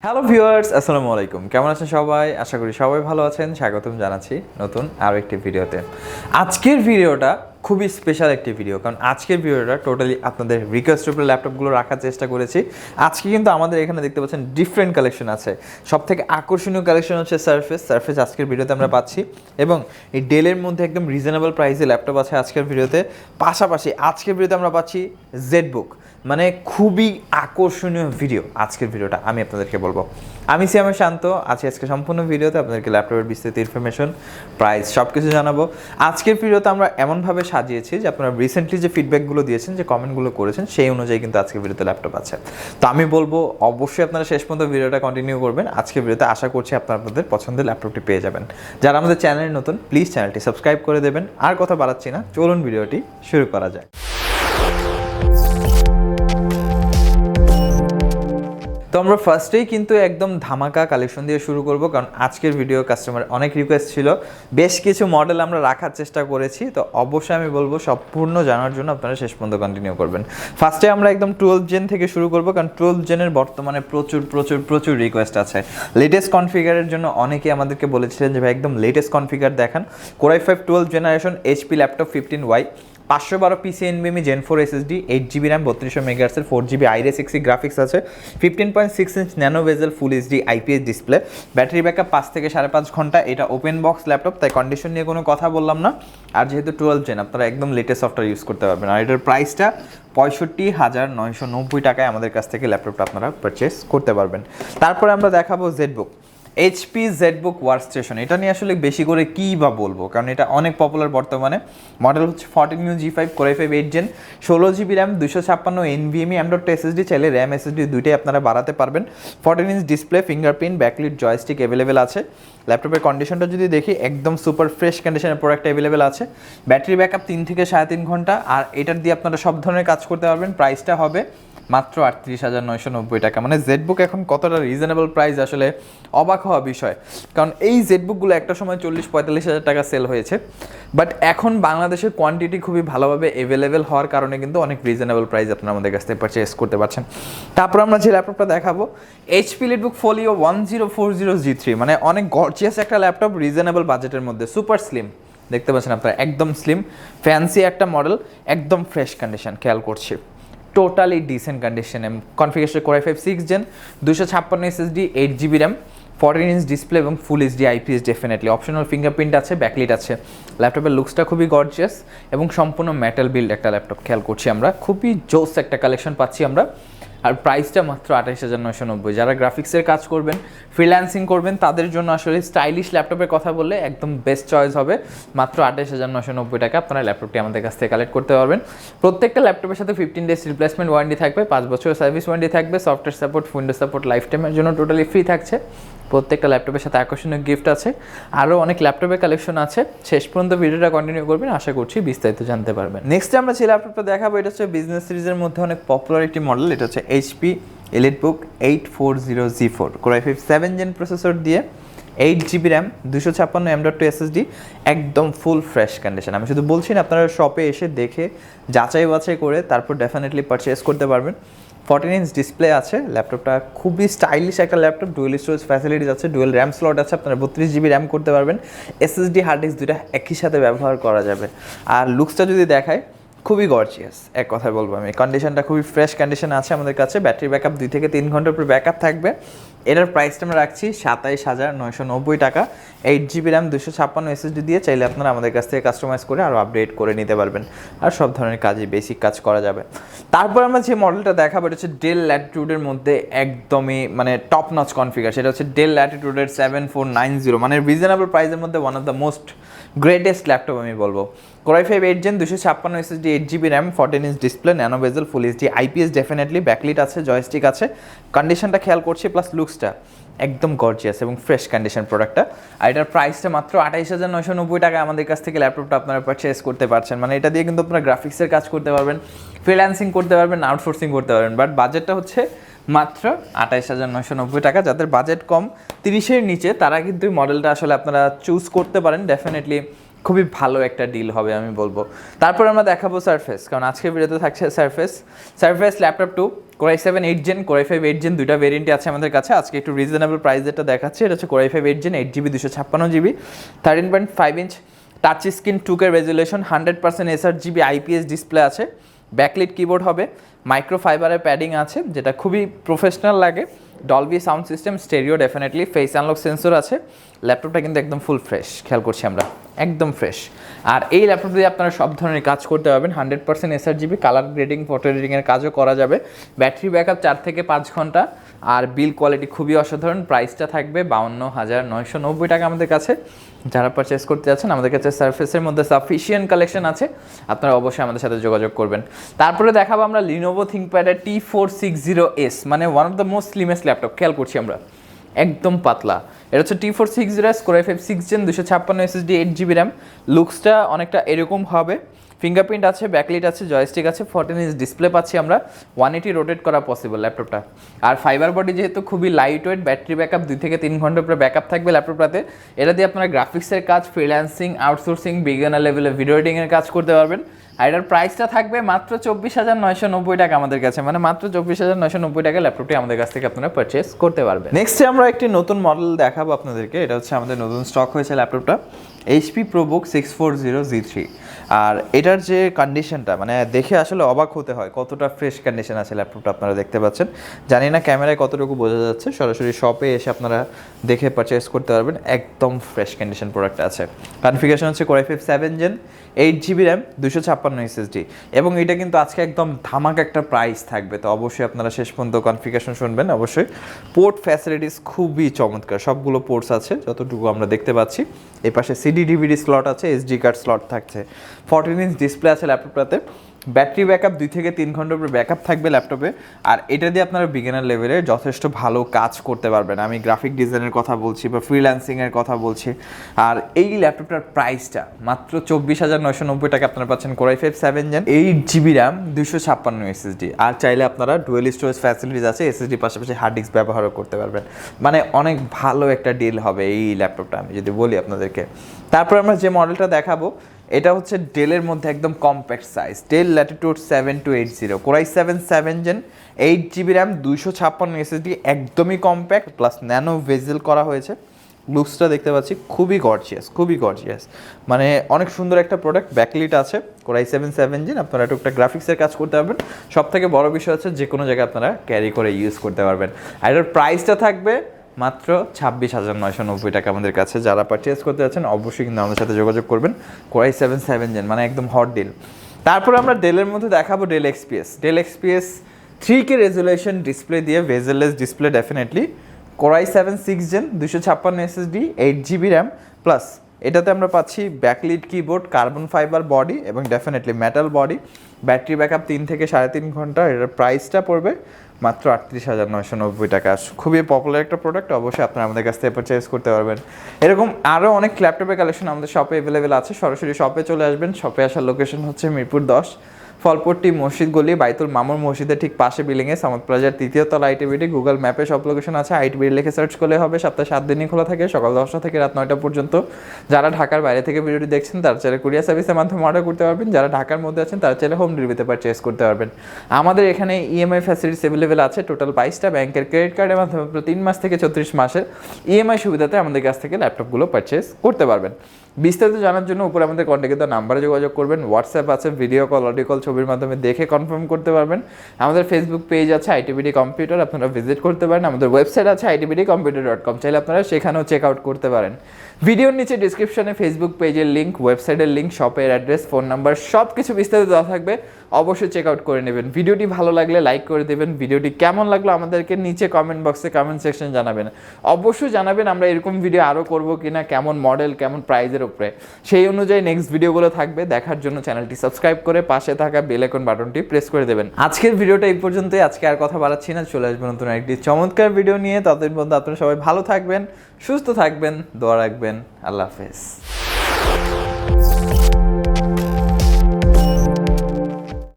Hello viewers, আসসালামু আলাইকুম। কেমন আছেন সবাই? আশা করি সবাই ভালো আছেন। স্বাগতম জানাচ্ছি নতুন আরও একটি ভিডিওতে। আজকের ভিডিওটা খুবই স্পেশাল একটি ভিডিও, কারণ আজকের ভিডিওটা টোটালি আপনাদের রিকোয়েস্টের উপরে ল্যাপটপগুলো রাখার চেষ্টা করেছি। আজকে কিন্তু আমাদের এখানে দেখতে পাচ্ছেন ডিফারেন্ট কালেকশন আছে। সব থেকে আকর্ষণীয় কালেকশন হচ্ছে সারফেস আজকের ভিডিওতে আমরা পাচ্ছি, এবং এই ডেলের মধ্যে একদম রিজনেবল প্রাইসে ল্যাপটপ আছে আজকের ভিডিওতে। পাশাপাশি আজকের ভিডিওতে আমরা পাচ্ছি জেডবুক, মানে খুবই আকর্ষণীয় ভিডিও। আজকের ভিডিওটা আমি আপনাদেরকে বলবো। আমি সিয়ামের শান্ত আছি আজকে সম্পূর্ণ ভিডিওতে আপনাদেরকে ল্যাপটপের বিস্তারিত ইনফরমেশন, প্রাইস সব কিছু জানাবো। আজকের ভিডিওতে আমরা এমনভাবে সাজিয়েছি যে আপনারা রিসেন্টলি যে ফিডব্যাকগুলো দিয়েছেন, যে কমেন্টগুলো করেছেন, সেই অনুযায়ী কিন্তু আজকের ভিডিওতে ল্যাপটপ আছে। তো আমি বলবো অবশ্যই আপনারা শেষ পর্যন্ত ভিডিওটা কন্টিনিউ করবেন। আজকের ভিডিওতে আশা করছি আপনারা আপনাদের পছন্দের ল্যাপটপটি পেয়ে যাবেন। যারা আমাদের চ্যানেলে নতুন, প্লিজ চ্যানেলটি সাবস্ক্রাইব করে দেবেন। আর কথা বাড়াচ্ছি না, চলুন ভিডিওটি শুরু করা যায়। তো আমরা ফার্স্টেই কিন্তু একদম ধামাকা কালেকশন দিয়ে শুরু করব, কারণ আজকের ভিডিও কাস্টমার অনেক রিকোয়েস্ট ছিল। বেশ কিছু মডেল আমরা রাখার চেষ্টা করেছি, তো অবশ্যই আমি বলবো সম্পূর্ণ জানার জন্য আপনারা শেষ পর্যন্ত কন্টিনিউ করবেন। ফার্স্টে আমরা একদম 12 জেন থেকে শুরু করব, কারণ 12 জেনের বর্তমানে প্রচুর রিকোয়েস্ট আছে। লেটেস্ট কনফিগারের জন্য অনেকে আমাদেরকে বলেছিলেন যে ভাই একদম লেটেস্ট কনফিগার দেখান। Core i5 12 generation HP laptop 15Y, 512 PC NVMe gen 4 SSD, 8GB RAM, 3200 মেগাহার্টজের 4GB আইরিস গ্রাফিক্স আছে, 15.6 inch nano bezel full HD IPS display, battery backup 5 থেকে 5.5 ঘন্টা। এটা ওপেন বক্স ল্যাপটপ, তাই কন্ডিশন নিয়ে কোনো কথা বললাম না। আর যেহেতু 12 জেন, আপনারা একদম লেটেস্ট সফটওয়্যার ইউজ করতে পারবেন। আর এটার প্রাইসটা 65,990 টাকায় আমাদের কাছ থেকে ল্যাপটপটা আপনারা পারচেস করতে পারবেন। তারপরে আমরা দেখাবো জেডবুক, এইচপি জেডবুক ওয়ার্কস্টেশন। এটা নিয়ে আসলে বেশি করে কী বা বলবো, কারণ এটা অনেক পপুলার বর্তমানে। মডেল হচ্ছে 14U G5, core i5 8 gen, 16GB RAM, 256 NVMe M.2 SSD, চাইলে র্যাম SSD দুইটাই আপনারা বাড়াতে পারবেন। 14 inch display, fingerprint, backlit, joystick available আছে। ল্যাপটপের কন্ডিশনটা যদি দেখি, একদম সুপার ফ্রেশ কন্ডিশনের প্রোডাক্ট অ্যাভেলেবেল আছে। ব্যাটারি ব্যাকআপ 3 থেকে 3.5 ঘন্টা, আর এটার দিয়ে আপনারা সব ধরনের কাজ করতে পারবেন। প্রাইসটা হবে মাত্র 38,990 টাকা। মানে জেডবুক এখন কতটা রিজনেবল প্রাইস, আসলে অবাক হওয়া বিষয়। কারণ এই জেডবুকগুলো একটা সময় 40-45 হাজার টাকা সেল হয়েছে, বাট এখন বাংলাদেশের কোয়ান্টিটি খুবই ভালোভাবে অ্যাভেলেবেল হওয়ার কারণে কিন্তু অনেক রিজনেবল প্রাইস আপনারা আমাদের কাছ থেকে পারচেস করতে পারছেন। তারপর আমরা যে ল্যাপটপটা দেখাবো, এইচপি লিটবুক ফোলিও 1040G3, মানে অনেক গর্জিয়াস একটা ল্যাপটপ রিজনেবল বাজেটের মধ্যে, সুপার স্লিম। দেখতে পাচ্ছেন আপনারা, একদম স্লিম ফ্যান্সি একটা মডেল, একদম ফ্রেশ কন্ডিশন। খেয়াল করছি টোটালি ডিসেন্ট কন্ডিশনে। Configuration core i5 6 gen, 256 SSD, 8GB RAM, 14 inch display এবং full HD IPS definitely. Optional fingerprint আছে, ব্যাকলিট আছে। ল্যাপটপের লুকসটা খুবই গর্জিয়াস এবং সম্পূর্ণ মেটাল বিল্ড একটা ল্যাপটপ। খেয়াল করছি আমরা খুবই জোস একটা কালেকশন পাচ্ছি আমরা। আর প্রাইসটা মাত্র 28,990। যারা গ্রাফিক্সের কাজ করবেন, ফ্রিল্যান্সিং করবেন, তাদের জন্য আসলে স্টাইলিশ ল্যাপটপের কথা বললে একদম বেস্ট চয়েস হবে। মাত্র 28,990 টাকা আপনারা ল্যাপটপটি আমাদের কাছ থেকে কালেক্ট করতে পারবেন। প্রত্যেকটা ল্যাপটপের সাথে 15 ডেজ রিপ্লেসমেন্ট ওয়ারেন্টি থাকবে, 5 বছর সার্ভিস ওয়ারেন্টি থাকবে, software support, Windows support life টাইমের জন্য টোটালি ফ্রি থাকছে। প্রত্যেকটা ল্যাপটপের সাথে আকর্ষণীয় গিফট আছে। আরও অনেক ল্যাপটপের কালেকশন আছে। শেষ পর্যন্ত ভিডিওটা কন্টিনিউ করবেন, আশা করছি বিস্তারিত জানতে পারবেন। নেক্সট আমরা যে ল্যাপটপটা দেখাবো, এটা হচ্ছে বিজনেস সিরিজের মধ্যে অনেক পপুলার একটি মডেল। এটা হচ্ছে HP EliteBook 840G4, core i5 7 gen processor দিয়ে, 8GB র্যাম, 256 M.2 SSD, একদম ফুল ফ্রেশ কন্ডিশন। আমি শুধু বলছি না, আপনারা শপে এসে দেখে যাচাই বাছাই করে তারপর ডেফিনেটলি পারচেস করতে পারবেন। 14 ইঞ্চ ডিসপ্লে আছে। ল্যাপটপটা খুবই স্টাইলিশ একটা ল্যাপটপ, ডুয়েল স্টোরেজ ফ্যাসিলিটিস আছে, ডুয়েল র্যাম স্লট আছে, আপনারা 32GB র্যাম করতে পারবেন। এসএসডি হার্ড ডিস্ক দুইটা একই সাথে ব্যবহার করা যাবে। আর লুকসটা যদি দেখায়, খুবই গর্জিয়াস, এক কথায় বলবো আমি। কন্ডিশনটা খুবই ফ্রেশ কন্ডিশন আছে আমাদের কাছে। ব্যাটারি ব্যাকআপ 2 থেকে 3 ঘন্টার উপর ব্যাকআপ থাকবে। এটার প্রাইসটা আমরা রাখছি 27,990 টাকা। 8GB র্যাম, 256 এসএসডি দিয়ে চাইলে আপনারা আমাদের কাছ থেকে কাস্টমাইজ করে আরও আপডেট করে নিতে পারবেন। আর সব ধরনের কাজই, বেসিক কাজ করা যাবে। তারপর আমরা যে মডেলটা দেখাবো, এটা হচ্ছে ডেল ল্যাটিটিউডের মধ্যে একদমই মানে টপ নচ কনফিগার। সেটা হচ্ছে ডেল ল্যাটিটিউডের 7490, মানে রিজনেবল প্রাইসের মধ্যে one of the most greatest laptop আমি বলবো। Core i5 8 gen, 256 SSD, 8GB RAM, 14 inch display, nano bezel, full HD IPS definitely, backlit আছে, জয়স্টিক আছে। কন্ডিশনটা খেয়াল করছি, প্লাস লুকসটা একদম গর্জিয়াস এবং ফ্রেশ কন্ডিশন প্রোডাক্টটা। আর এটার প্রাইসটা মাত্র 28,990 টাকা আমাদের কাছ থেকে ল্যাপটপটা আপনারা পারচেস করতে পারছেন। মানে এটা দিয়ে কিন্তু আপনারা গ্রাফিক্সের কাজ করতে পারবেন, ফ্রিল্যান্সিং করতে পারবেন, আউটসোর্সিং করতে পারবেন। বাট বাজেটটা হচ্ছে মাত্র 28,990 টাকা। যাদের বাজেট কম, 30-এর নিচে, তারা কিন্তু এই মডেলটা আসলে আপনারা চুজ করতে পারেন। ডেফিনেটলি খুবই ভালো একটা ডিল হবে আমি বলবো। তারপর আমরা দেখাবো সারফেস, কারণ আজকের ভিডিওতে থাকছে surface laptop 2 Core i7 8 Gen Core i5 8 Gen দুইটা ভেরিয়েন্টই আছে আমাদের কাছে। আজকে একটু রিজনেবল প্রাইস যেটা দেখাচ্ছে এটা হচ্ছে Core i5 8 Gen 8GB 256GB 13.5 inch touch screen 2K resolution 100% sRGB IPS display আছে, ব্যাকলিট কিবোর্ড হবে, মাইক্রোফাইবারের প্যাডিং আছে যেটা খুবই প্রফেশনাল লাগে, Dolby sound system, stereo definitely, face unlock sensor আছে। ল্যাপটপটা কিন্তু একদম ফুল ফ্রেশ, খেয়াল করছি আমরা একদম ফ্রেশ। আর এই ল্যাপটপ দিয়ে আপনারা সব ধরনের কাজ করতে পারবেন, 100% sRGB, কালার গ্রেডিং, ফটো এডিটিংয়ের কাজও করা যাবে, ব্যাটারি ব্যাকআপ 4 থেকে 5 ঘন্টা, আর বিল কোয়ালিটি খুবই অসাধারণ। প্রাইসটা থাকবে 52,990 টাকা আমাদের কাছে। যারা পারচেস করতে যাচ্ছেন আমাদের কাছে সারফেসের মধ্যে সাফিসিয়েন্ট কালেকশন আছে, আপনারা অবশ্যই আমাদের সাথে যোগাযোগ করবেন। তারপরে দেখাবো আমরা লিনোভো থিংকপ্যাডের T460S, মানে one of the most slimmest laptop, খেয়াল করছি আমরা একদম পাতলা। এটা হচ্ছে T460S Core i5 6 Gen 256 SSD 8GB RAM। লুকসটা অনেকটা এরকম হবে, ফিঙ্গারপ্রিন্ট আছে, ব্যাকলিট আছে, জয়স্টিক আছে, 14 ইঞ্চ ডিসপ্লে পাচ্ছি আমরা, 180 রোটেট করা পসিবল ল্যাপটপটা। আর ফাইবার বডি যেহেতু খুবই লাইট ওয়েট, ব্যাটারি ব্যাকআপ 2 থেকে 3 ঘন্টার উপরে ব্যাকআপ থাকবে ল্যাপটপটাতে। এটা দিয়ে আপনারা গ্রাফিক্সের কাজ, ফ্রিল্যান্সিং, আউটসোর্সিং, বিগিনার লেভেলে ভিডিও এডিটিংয়ের কাজ করতে পারবেন। আর এটার প্রাইসটা থাকবে মাত্র 24,990 টাকা আমাদের কাছে, মানে মাত্র 24,990 টাকা ল্যাপটপটি আমাদের কাছ থেকে আপনারা পারচেস করতে পারবেন। নেক্সটে আমরা একটি নতুন মডেল দেখাবো আপনাদেরকে, এটা হচ্ছে আমাদের নতুন স্টক হয়েছে ল্যাপটপটা, HP ProBook 640Z3। আর এটার যে কন্ডিশনটা মানে দেখে আসলে অবাক হতে হয়, কতটা ফ্রেশ কন্ডিশন আছে ল্যাপটপটা আপনারা দেখতে পাচ্ছেন। জানি না ক্যামেরায় কতটুকু বোঝা যাচ্ছে, সরাসরি শপে এসে আপনারা দেখে পারচেস করতে পারবেন, একদম ফ্রেশ কন্ডিশন প্রোডাক্ট আছে। কনফিগারেশন হচ্ছে Core i5 7 Gen 8GB RAM 256 SSD, এবং এটা কিন্তু আজকে একদম ধামাক একটা প্রাইস থাকবে, তো অবশ্যই আপনারা শেষ পর্যন্ত কনফিগারেশন শুনবেন। অবশ্যই পোর্ট ফ্যাসিলিটিস খুবই চমৎকার, সবগুলো পোর্টস আছে যতটুকু আমরা দেখতে পাচ্ছি। এই পাশে সিডি ডিভিডি স্লট আছে, এসডি কার্ড স্লট থাকছে, 14 ইঞ্চ ডিসপ্লে আছে ল্যাপটপটাতে, ব্যাটারি ব্যাকআপ 2 থেকে 3 ঘন্টার উপরে ব্যাকআপ থাকবে ল্যাপটপে। আর এটা দিয়ে আপনারা বিগিনার লেভেলে যথেষ্ট ভালো কাজ করতে পারবেন, আমি গ্রাফিক ডিজাইনের কথা বলছি বা ফ্রিল্যান্সিংয়ের কথা বলছি। আর এই ল্যাপটপটার প্রাইসটা মাত্র 24,990 টাকা আপনারা পাচ্ছেন। Core i5 7 Gen 8GB RAM 256 SSD, আর চাইলে আপনারা ডুয়েল স্টোরেজ ফ্যাসিলিটিস আছে, এসএসডি পাশাপাশি হার্ড ডিস্ক ব্যবহারও করতে পারবেন। মানে অনেক ভালো একটা ডিল হবে এই ল্যাপটপটা আমি যদি বলি আপনাদেরকে। তারপর আমরা যে মডেলটা দেখাবো এটা হচ্ছে ডেলের মধ্যে একদম compact size, del Latitude 7280 Core i7 7 Gen 8GB RAM 256 SSD, একদমই কম্প্যাক্ট প্লাস ন্যানো ভেজেল করা হয়েছে। লুকসটা দেখতে পাচ্ছি খুবই গর্জিয়াস, মানে অনেক সুন্দর একটা প্রোডাক্ট। ব্যাকলিট আছে, Core i7 7 Gen, আপনারা টুকটাক গ্রাফিক্সের কাজ করতে পারবেন। সব থেকে বড় বিষয় হচ্ছে যে কোনো জায়গায় আপনারা ক্যারি করে ইউজ করতে পারবেন। আর এর প্রাইসটা থাকবে মাত্র 26,990 টাকা আমাদের কাছে। যারা পারচেস করতে যাচ্ছেন অবশ্যই কিন্তু আমাদের সাথে যোগাযোগ করবেন। Core i7 7 Gen মানে একদম হট ডিল। তারপর আমরা ডেলের মধ্যে দেখাবো Dell XPS 3K resolution display দিয়ে, bezelless display definitely, Core i7 6 Gen 256 SSD 8GB RAM plus এটাতে আমরা পাচ্ছি backlit keyboard, carbon fibre body এবং definitely metal body, battery backup 3 থেকে 3.5 ঘন্টা। এটার প্রাইসটা পড়বে মাত্র 38,990 টাকা। খুবই পপুলার একটা প্রোডাক্ট, অবশ্যই আপনারা আমাদের কাছ থেকে পারচেস করতে পারবেন। এরকম আরও অনেক ল্যাপটপের কালেকশন আমাদের শপে অ্যাভেলেবেল আছে, সরাসরি শপে চলে আসবেন। শপে আসার লোকেশন হচ্ছে মিরপুর 10, ফলপট্টি মসজিদ গলি, বাইতুল মামুর মসজিদের ঠিক পাশে বিল্ডিংয়ে, সামত প্লাজার 3য় তলা, আইটিবিডি। গুগল ম্যাপে সব লোকেশন আছে, আইটিবিডি লিখে সার্চ করলে হবে। সপ্তাহে 7 দিনই খোলা থাকে, সকাল 10টা থেকে রাত 9টা পর্যন্ত। যারা ঢাকার বাইরে থেকে ভিডিওটি দেখছেন তারা চাইলে কুরিয়ার সার্ভিসের মাধ্যমে অর্ডার করতে পারবেন, যারা ঢাকার মধ্যে আছেন তারা চাইলে হোম ডেলিভারিতে পারচেস করতে পারবেন। আমাদের এখানে ইএমআই ফ্যাসিলিটিস অ্যাভেলেবেল আছে, টোটাল 22টা ব্যাংকের ক্রেডিট কার্ডের মাধ্যমে 3 মাস থেকে 34 মাসের ইএমআই সুবিধাতে আমাদের কাছ থেকে ল্যাপটপগুলো পারচেস করতে পারবেন। বিস্তারিত জানার জন্য উপরে আমাদের কন্ট্যাক্টে নাম্বারে যোগাযোগ করবেন। হোয়াটসঅ্যাপ আছে, ভিডিও কল, অডিও কল, ছবির মাধ্যমে দেখে কনফার্ম করতে পারবেন। আমাদের ফেসবুক পেজ আছে আইটিবিডি কম্পিউটার, আপনারা ভিজিট করতে পারেন। আমাদের ওয়েবসাইট আছে itbdcomputer.com, চাইলে আপনারা সেখানেও চেক আউট করতে পারেন। ভিডিওর নিচে ডিসক্রিপশনে ফেসবুক পেজের লিঙ্ক, ওয়েবসাইটের লিঙ্ক, শপের অ্যাড্রেস, ফোন নাম্বার সব কিছু বিস্তারিত দেওয়া থাকবে, অবশ্যই চেক আউট করে নেবেন। ভিডিওটি ভালো লাগলে লাইক করে দেবেন। ভিডিওটি কেমন লাগলো আমাদেরকে নিচে কমেন্ট বক্সে, কমেন্ট সেকশনে জানাবেন। অবশ্যই জানাবেন আমরা এরকম ভিডিও আরও করবো কিনা, কেমন মডেল, কেমন প্রাইজের উপরে, সেই অনুযায়ী নেক্সট ভিডিওগুলো থাকবে। দেখার জন্য চ্যানেলটি সাবস্ক্রাইব করে পাশে থাকা বেল আইকন বাটনটি প্রেস করে দেবেন। আজকের ভিডিওটা এই পর্যন্তই, আজকে আর কথা বাড়াচ্ছি না, চলে আসবেন নতুন একটি চমৎকার ভিডিও নিয়ে। ততদিন পর্যন্ত আপনারা সবাই ভালো থাকবেন, সুস্থ থাকবেন, দোয়া রাখবেন। আল্লাহ হাফেজ।